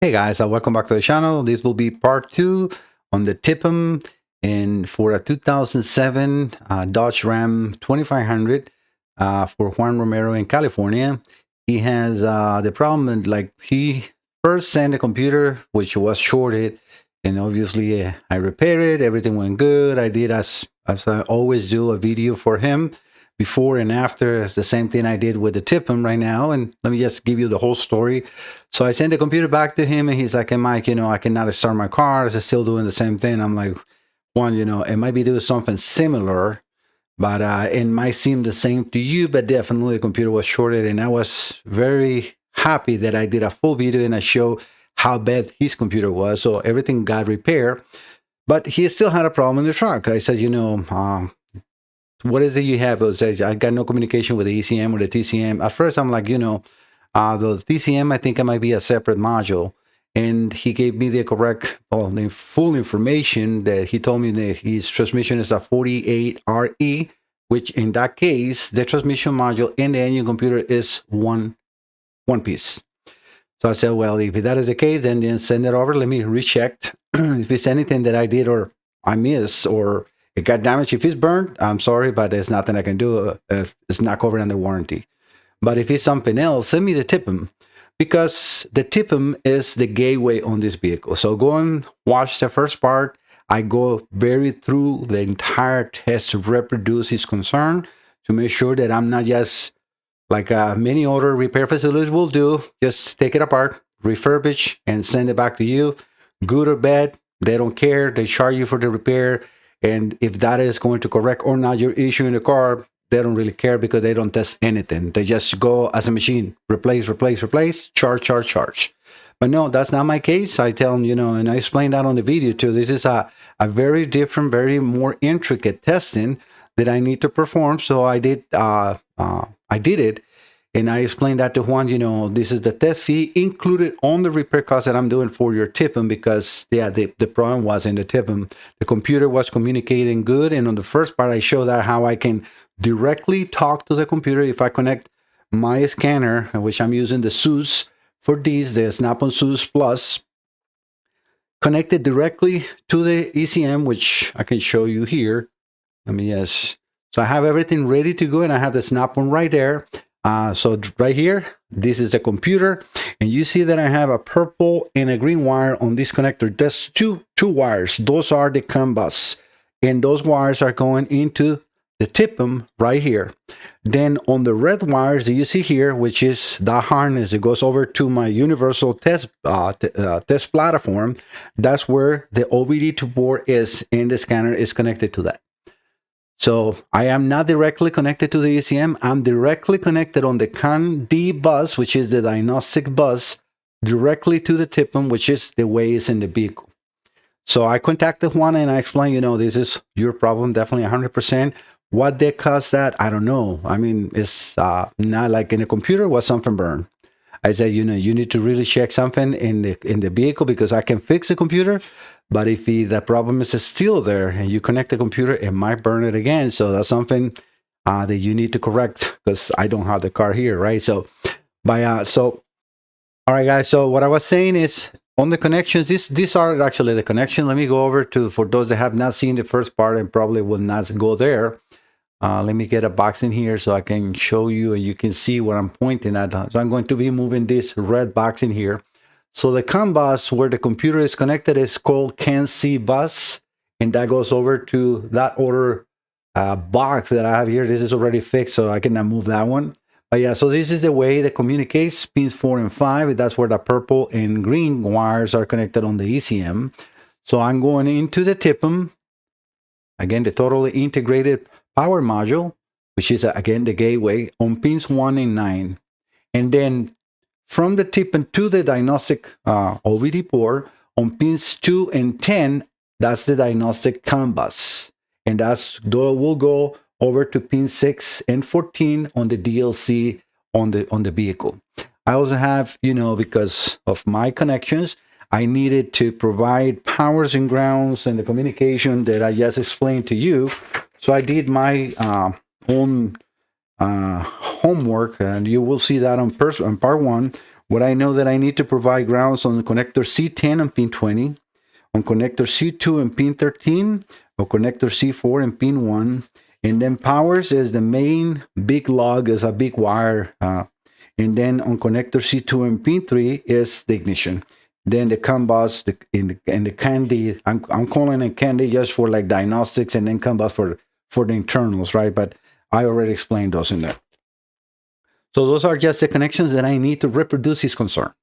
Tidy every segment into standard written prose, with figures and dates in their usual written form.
Hey guys, welcome back to the channel. This will be part 2 on the TIPM and for a 2007 Dodge Ram 2500 for Juan Romero in California. He has the problem that, like, he first sent a computer which was shorted, and obviously I repaired it. Everything went good. I did as I always do, a video for him before and after. It's the same thing I did with the TIPM right now, and let me just give you the whole story. So I sent the computer back to him, and he's like, hey, Mike, I cannot start my car. It's still doing the same thing. I'm like, Juan, it might be doing something similar, but it might seem the same to you, but definitely the computer was shorted, and I was very happy that I did a full video and I showed how bad his computer was. So everything got repaired, but he still had a problem in the truck. I said, what is it you have? I got no communication with the ECM or the TCM. At first, I'm like, the TCM, I think it might be a separate module. And he gave me the correct, the full information that he told me that his transmission is a 48RE, which in that case, the transmission module and the engine computer is one piece. So I said, well, if that is the case, then send it over. Let me recheck if it's anything that I did or I missed or it got damaged. If it's burned, I'm sorry, but there's nothing I can do. It's not covered under warranty. But if it's something else, send me the TIPM, because the TIPM is the gateway on this vehicle. So go and watch the first part. I go very through the entire test to reproduce his concern, to make sure that I'm not just like many other repair facilities will do, just take it apart, refurbish, and send it back to you. Good or bad, they don't care. They charge you for the repair. And if that is going to correct or not your issue in the car, they don't really care, because they don't test anything. They just go as a machine, replace, charge. But no, that's not my case. I tell them, and I explained that on the video too. This is a very different, very more intricate testing that I need to perform. So I did it. And I explained that to Juan, this is the test fee included on the repair cost that I'm doing for your TIPM, because the problem was in the TIPM. The computer was communicating good. And on the first part, I showed that how I can directly talk to the computer if I connect my scanner, which I'm using the SUS for these, the Snap-on SUS Plus, connected directly to the ECM, which I can show you here. So I have everything ready to go, and I have the Snap-on right there. So right here, this is the computer, and you see that I have a purple and a green wire on this connector. There's two wires. Those are the CAN bus, and those wires are going into the TIPM right here. Then on the red wires that you see here, which is the harness, it goes over to my universal test platform. That's where the OBD2 port is, and the scanner is connected to that. So I am not directly connected to the ECM. I'm directly connected on the CAN D bus, which is the diagnostic bus, directly to the TIPM, which is the way it's in the vehicle. So I contacted Juan and I explained, this is your problem, definitely 100%. What they caused that, I don't know. I mean, it's not like in a computer was something burned. I said, you need to really check something in the vehicle, because I can fix the computer. But if the problem is still there and you connect the computer, it might burn it again. So that's something that you need to correct, because I don't have the car here, right? So, all right, guys. So what I was saying is, on the connections, these are actually the connection. Let me go over to, for those that have not seen the first part and probably will not go there. Let me get a box in here so I can show you and you can see what I'm pointing at. So I'm going to be moving this red box in here. So the CAN bus where the computer is connected is called CAN C bus, and that goes over to that other box that I have here. This is already fixed, so I cannot move that one. But yeah, so this is the way that communicates pins 4 and 5. That's where the purple and green wires are connected on the ECM. So I'm going into the TIPM, again, the totally integrated power module, which is again the gateway on pins 1 and 9. And then from the TIPM to the diagnostic OBD port on pins 2 and 10, that's the diagnostic CAN bus. And will go over to pin 6 and 14 on the DLC on the vehicle. I also have, because of my connections, I needed to provide powers and grounds and the communication that I just explained to you. So I did my own homework, and you will see that on part 1, What I know that I need to provide grounds on connector C10 and pin 20, on connector C2 and pin 13, or connector C4 and pin 1. And then powers is the main big lug, is a big wire. And then on connector C2 and pin 3 is the ignition. Then the CAN bus and the candy, I'm calling it candy just for like diagnostics, and then CAN bus for the internals, right? But I already explained those in there. So those are just the connections that I need to reproduce his concern.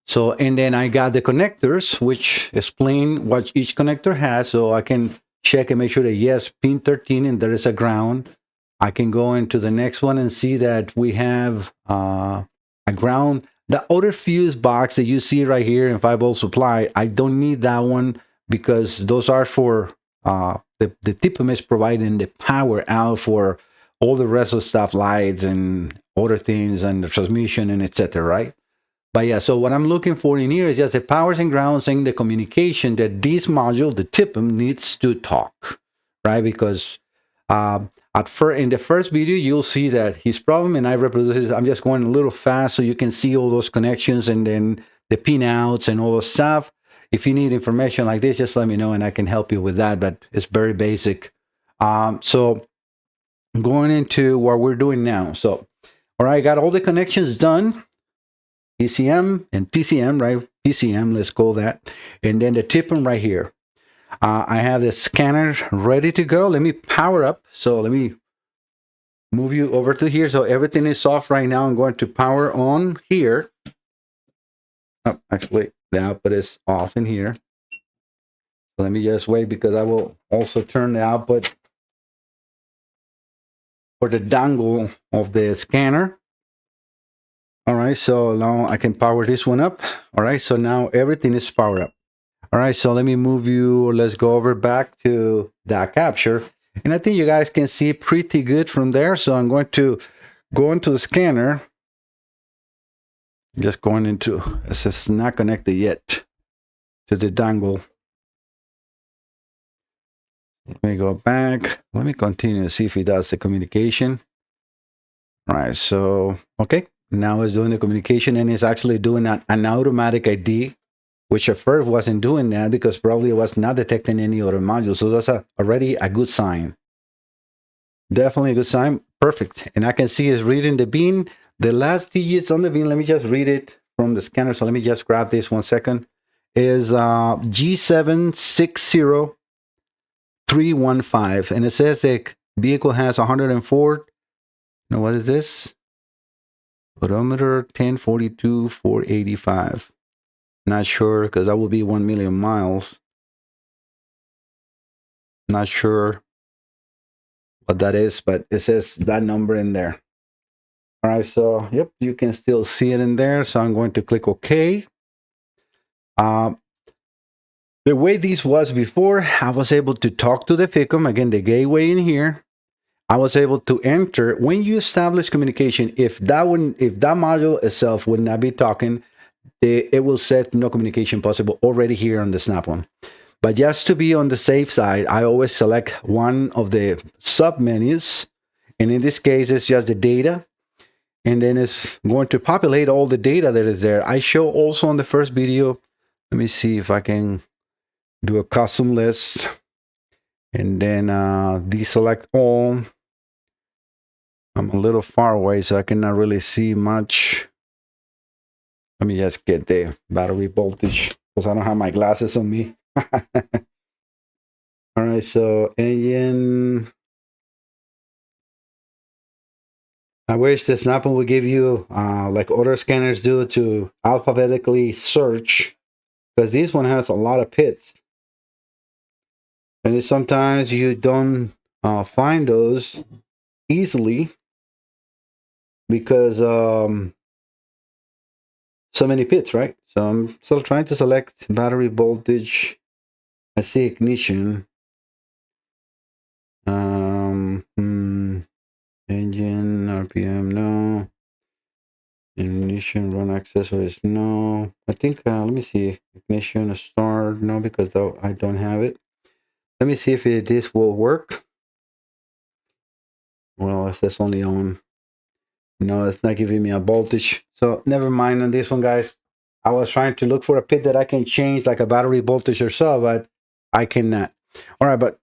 So, and then I got the connectors, which explain what each connector has, so I can check and make sure that yes, pin 13, and there is a ground. I can go into the next one and see that we have a ground. The other fuse box that you see right here in 5-volt supply, I don't need that one because those are for the TIPM is providing the power out for all the rest of the stuff, lights and other things and the transmission and etc. Right? But yeah, so what I'm looking for in here is just the powers and grounds and the communication that this module, the TIPM, needs to talk, right? Because in the first video, you'll see that his problem, and I reproduce it. I'm just going a little fast so you can see all those connections and then the pinouts and all those stuff. If you need information like this, just let me know and I can help you with that, but it's very basic. So going into what we're doing now. So, all right, got all the connections done. ECM and TCM, right? PCM, let's call that. And then the TIPM right here. I have the scanner ready to go. Let me power up. So let me move you over to here. So everything is off right now. I'm going to power on here. Oh, actually, the output is off in here. So let me just wait because I will also turn the output for the dongle of the scanner. All right, so now I can power this one up. All right, so now everything is powered up. All right, so let me move you. Let's go over back to that capture. And I think you guys can see pretty good from there. So I'm going to go into the scanner. Just going into, it's not connected yet to the dongle. Let me go back. Let me continue to see if it does the communication. All right, so, okay. Now it's doing the communication and it's actually doing an automatic ID, which at first wasn't doing that because probably it was not detecting any other module. So that's already a good sign. Definitely a good sign. Perfect. And I can see it's reading the bin. The last digits on the bin, let me just read it from the scanner. So let me just grab this 1 second. Is G760315. And it says the vehicle has 104. Now, what is this? Odometer 1042 485. Not sure because that would be 1 million miles. Not sure what that is, but it says that number in there. All right, so yep, you can still see it in there. So I'm going to click OK. The way this was before, I was able to talk to the FICOM, again, the gateway in here. I was able to enter when you establish communication. If that module itself would not be talking, it will set no communication possible already here on the Snap-on. But just to be on the safe side, I always select one of the sub menus, and in this case, it's just the data, and then it's going to populate all the data that is there. I show also on the first video. Let me see if I can do a custom list, and then deselect all. I'm a little far away, so I cannot really see much. Let me just get the battery voltage because I don't have my glasses on me. All right, so engine. I wish the Snap-on would give you, like other scanners do, to alphabetically search, because this one has a lot of pits. And sometimes you don't find those easily because so many pits, right? So I'm still trying to select battery voltage. I see ignition. Engine, RPM, no. Ignition, run accessories, no. I think, let me see. Ignition, start, no, because I don't have it. Let me see if this will work. Well, it says only on. No, it's not giving me a voltage. So never mind on this one, guys. I was trying to look for a pit that I can change like a battery voltage or so, but I cannot. All right, but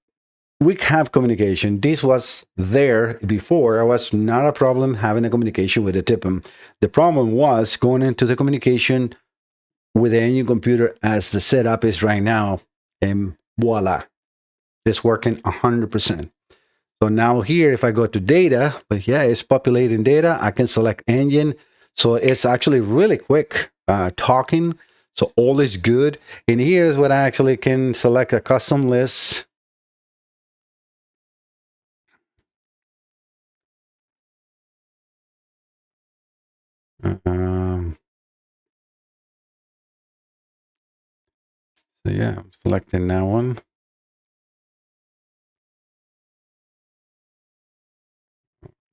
we have communication. This was there before. It was not a problem having a communication with the TIPM. The problem was going into the communication with the engine computer as the setup is right now, and voila, it's working 100%. So now here, if I go to data, but yeah, it's populating data. I can select engine. So it's actually really quick talking. So all is good. And here's what I actually can select a custom list. So yeah, I'm selecting that one.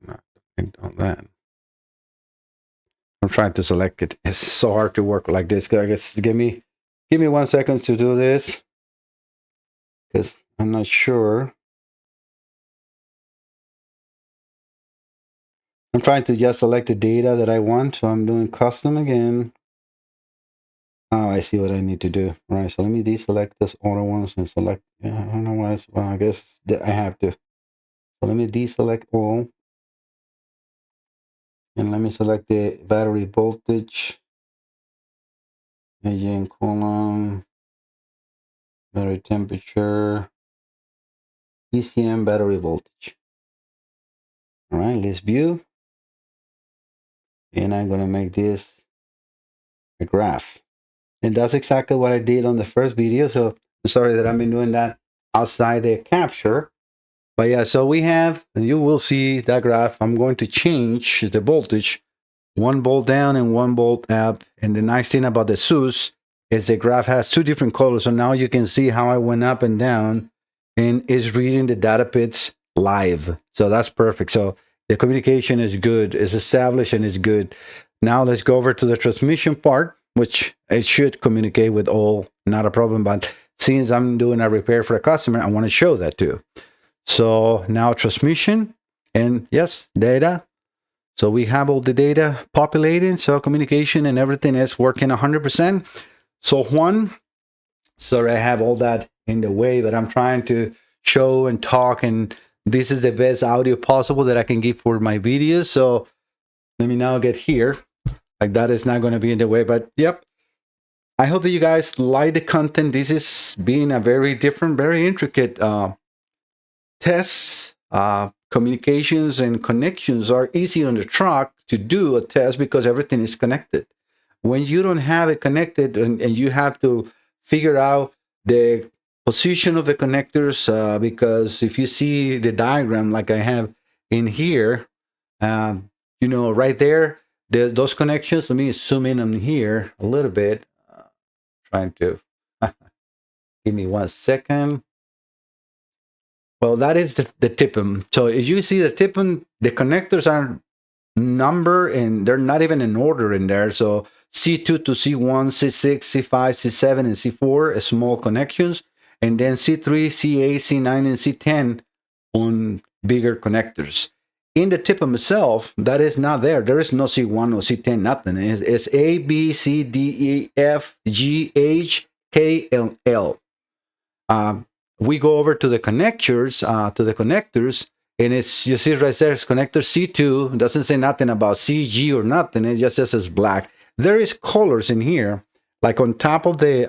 Not on that. I'm trying to select it. It's so hard to work like this. I guess give me 1 second to do this because I'm not sure. I'm trying to just select the data that I want. So I'm doing custom again. Oh, I see what I need to do. All right, so let me deselect this auto ones and select. I don't know why. Well, I guess that I have to. So let me deselect all, and let me select the battery voltage, engine column, battery temperature, ECM battery voltage. All right, let's view, and I'm gonna make this a graph, and that's exactly what I did on the first video. So I'm sorry that I've been doing that outside the capture. But yeah, so we have, and you will see that graph. I'm going to change the voltage, 1 volt down and 1 volt up. And the nice thing about the SUS is the graph has 2 different colors. So now you can see how I went up and down and is reading the data bits live. So that's perfect. So the communication is good, is established and is good. Now let's go over to the transmission part, which it should communicate with all, not a problem. But since I'm doing a repair for a customer, I want to show that too. So now transmission and yes, data. So we have all the data populating. So communication and everything is working 100%. So Juan, sorry, I have all that in the way, but I'm trying to show and talk, and this is the best audio possible that I can give for my videos. So let me now get here. Like that is not going to be in the way, but yep. I hope that you guys like the content. This is being a very different, very intricate tests. Communications and connections are easy on the truck to do a test because everything is connected. When you don't have it connected and you have to figure out the position of the connectors, because if you see the diagram like I have in here, right there, those connections, let me zoom in on here a little bit. Trying to give me 1 second. Well, that is the TIPM. So as you see the TIPM, the connectors are numbered and they're not even in order in there. So C2 to C1, C6, C5, C7, and C4 are small connections. And then C3, C8, C9, and C10 on bigger connectors. In the TIPM itself, that is not there. There is no C1 or C10, nothing. It's A, B, C, D, E, F, G, H, K, and L. We go over to the connectors, and it's, you see right there, it's connector C2. It doesn't say nothing about CG or nothing. It just says it's black. There is colors in here, like on top of the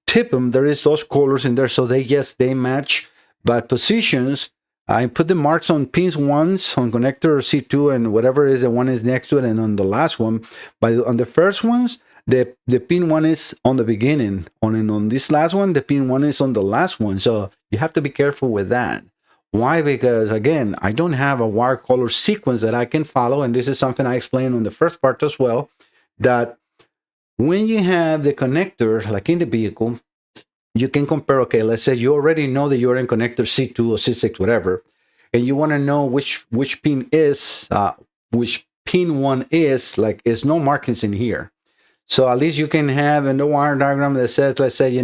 TIPM, there is those colors in there. So they match, but positions, I put the marks on pins ones on connector C2 and whatever is the one is next to it, and on the last one. But on the first ones, the pin 1 is on the beginning. On this last one, the pin 1 is on the last one. So you have to be careful with that. Why? Because again, I don't have a wire color sequence that I can follow. And this is something I explained on the first part as well, that when you have the connector, like in the vehicle, you can compare, okay, let's say you already know that you're in connector C2 or C6, whatever, and you want to know which pin is, which pin 1 is, like, there's no markings in here. So at least you can have in the wire diagram that says, let's say,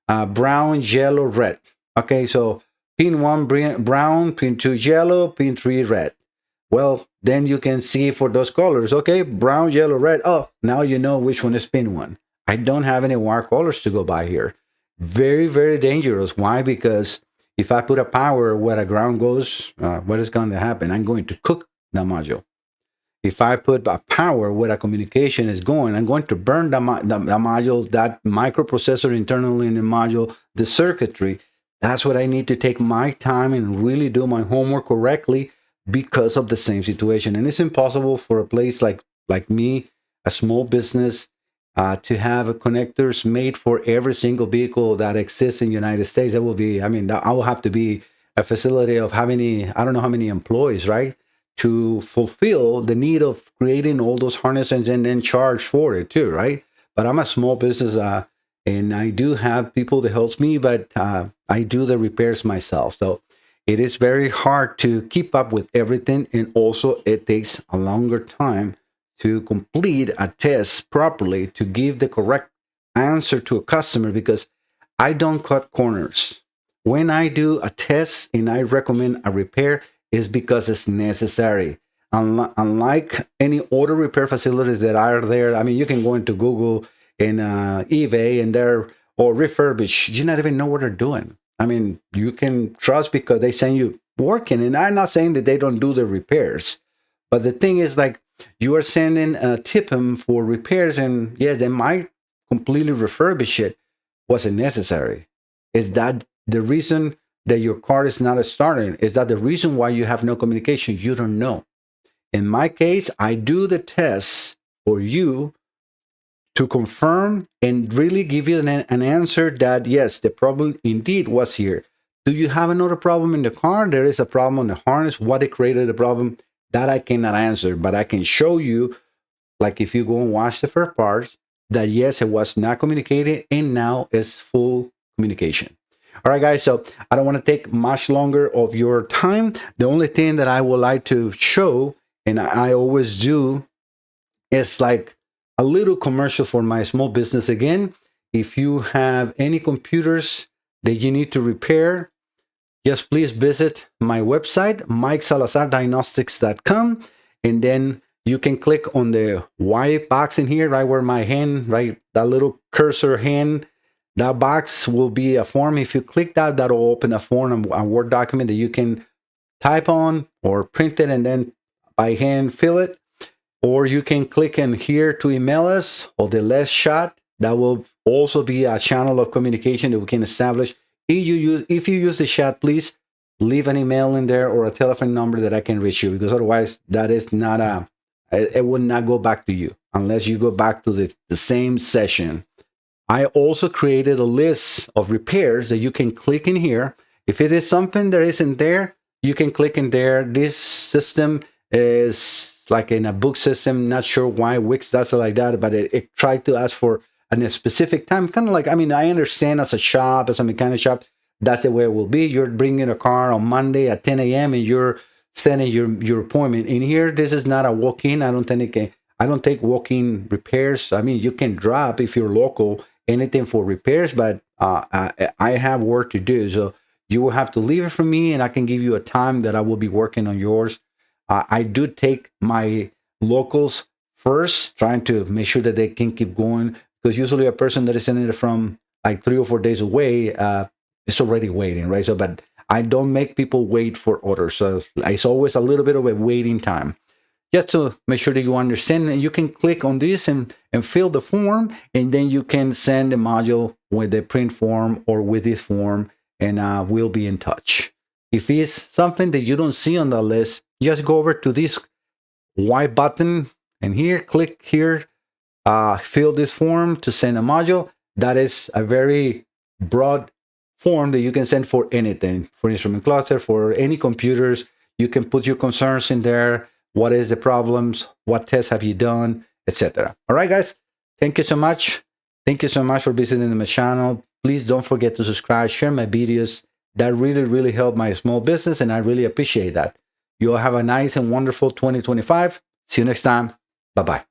brown, yellow, red. Okay, so pin 1 brown, pin 2 yellow, pin 3 red. well, then you can see for those colors, okay, brown, yellow, red. Oh, now you know which one is pin 1. I don't have any wire colors to go by here. Very, very dangerous. Why? Because if I put a power where a ground goes, what is going to happen? I'm going to cook the module. If I put a power where a communication is going, I'm going to burn the module, that microprocessor internally in the module, the circuitry. That's what I need to take my time and really do my homework correctly because of the same situation. And it's impossible for a place like me, a small business, to have connectors made for every single vehicle that exists in the United States. That will be, I mean, I will have to be a facility of how many, I don't know how many employees, right? To fulfill the need of creating all those harnesses and then charge for it too, right? But I'm a small business and I do have people that helps me, but I do the repairs myself. So it is very hard to keep up with everything. And also it takes a longer time to complete a test properly to give the correct answer to a customer, because I don't cut corners. When I do a test and I recommend a repair, is because it's necessary. Unlike any auto repair facilities that are there, I mean, you can go into Google and eBay and they're or refurbish. You not even know what they're doing. I mean, you can trust because they send you working. And I'm not saying that they don't do the repairs, but the thing is, like, you are sending a TIPM for repairs, and yes, they might completely refurbish it. Was it necessary? Is that the reason that your car is not starting? Is that the reason why you have no communication? You don't know. In my case, I do the tests for you to confirm and really give you an answer that yes, the problem indeed was here. Do you have another problem in the car? There is a problem on the harness. What created the problem? That I cannot answer, but I can show you, like if you go and watch the first parts, that yes, it was not communicated and now it's full communication. All right, guys, so I don't want to take much longer of your time. The only thing that I would like to show, and I always do, is like a little commercial for my small business. Again, if you have any computers that you need to repair, yes, please visit my website, MikeSalazarDiagnostics.com, and then you can click on the white box in here, right where my hand, right, that little cursor hand, that box will be a form. If you click that, that'll open a form, a Word document that you can type on or print it and then by hand fill it. Or you can click in here to email us, or the last shot. That will also be a channel of communication that we can establish. If you use the chat, please leave an email in there or a telephone number that I can reach you, because otherwise that is not it will not go back to you unless you go back to the same session. I also created a list of repairs that you can click in here. If it is something that isn't there, you can click in there. This system is like in a book system. Not sure why Wix does it like that, but it tried to ask for a specific time. Kind of like, I mean, I understand as a shop, as a mechanic shop, that's the way it will be. You're bringing a car on Monday at 10 a.m. and you're sending your appointment. In here, this is not a walk-in. I don't take walk-in repairs. I mean, you can drop, if you're local, anything for repairs, but I have work to do. So you will have to leave it for me, and I can give you a time that I will be working on yours. I do take my locals first, trying to make sure that they can keep going, because usually a person that is sending it from like 3 or 4 days away is already waiting, right? So, but I don't make people wait for orders. So it's always a little bit of a waiting time. Just to make sure that you understand, and you can click on this and fill the form, and then you can send the module with the print form or with this form, and we'll be in touch. If it's something that you don't see on the list, just go over to this white button and here, click here, fill this form to send a module. That is a very broad form that you can send for anything, for instrument cluster, for any computers. You can put your concerns in there. What is the problems? What tests have you done? Etc. All right, guys. Thank you so much. Thank you so much for visiting my channel. Please don't forget to subscribe, share my videos. That really, really helped my small business, and I really appreciate that. You all have a nice and wonderful 2025. See you next time. Bye-bye.